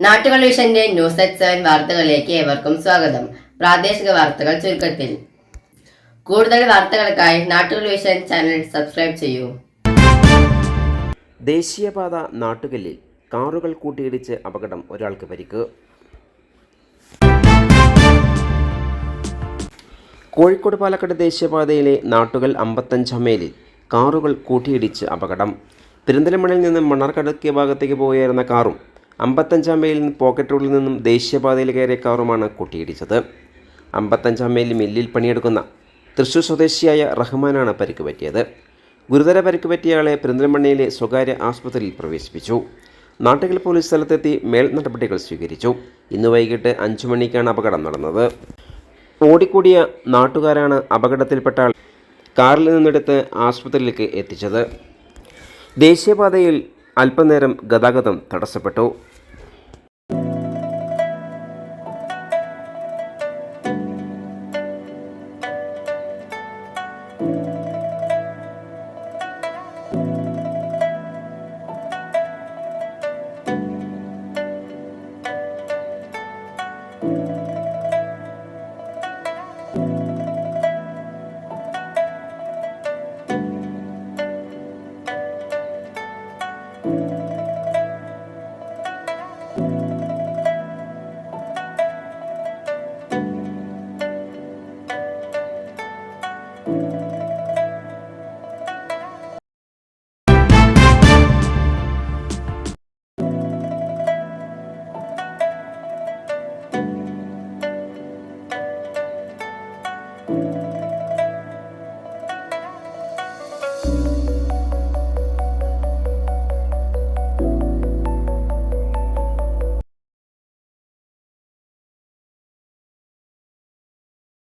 നാട്ടുകൾ വിഷന്റെ news at 7 വാർത്തകളിലേക്ക് ഏവർക്കും സ്വാഗതം. പ്രാദേശിക വാർത്തകൾ ചുരുക്കത്തിൽ. കൂടുതൽ വാർത്തകൾക്കായി നാട്ടുകൾ വിഷൻ ചാനൽ സബ്സ്ക്രൈബ് ചെയ്യൂ. ദേശീയപാത നാട്ടുകല്ലിൽ കാറുകൾ കൂട്ടിയിടിച്ച് അപകടം, ഒരാൾക്ക് പരിക്ക്. കോഴിക്കോട് പാലക്കാട് ദേശീയപാതയിലെ നാട്ടുകൽ 55 മൈലിൽ കാറുകൾ കൂട്ടിയിടിച്ച് അപകടം. പെരിന്തൽമണ്ണയിൽ നിന്നും മണ്ണാർക്കാട് ഭാഗത്തേക്ക് പോവുകയായിരുന്ന കാറും 55 മൈലിൽ പോക്കറ്റ് റോഡിൽ നിന്നും ദേശീയപാതയിൽ കയറിയ കാറുമാണ് കൂട്ടിയിടിച്ചത്. 55 മൈലിൽ മില്ലിൽ പണിയെടുക്കുന്ന തൃശൂർ സ്വദേശിയായ റഹ്മാനാണ് പരിക്ക് പറ്റിയത്. ഗുരുതര പരിക്ക് പറ്റിയയാളെ പെരിന്തൽമണ്ണയിലെ സ്വകാര്യ ആശുപത്രിയിൽ പ്രവേശിപ്പിച്ചു. നാട്ടുകൽ പോലീസ് സ്ഥലത്തെത്തി മേൽ നടപടികൾ സ്വീകരിച്ചു. ഇന്ന് വൈകിട്ട് 5 മണിക്കാണ് അപകടം നടന്നത്. ഓടിക്കൂടിയ നാട്ടുകാരാണ് അപകടത്തിൽപ്പെട്ട ആൾ കാറിൽ നിന്നെടുത്ത് ആശുപത്രിയിലേക്ക് എത്തിച്ചത്. ദേശീയപാതയിൽ അല്പനേരം ഗതാഗതം തടസ്സപ്പെട്ടു.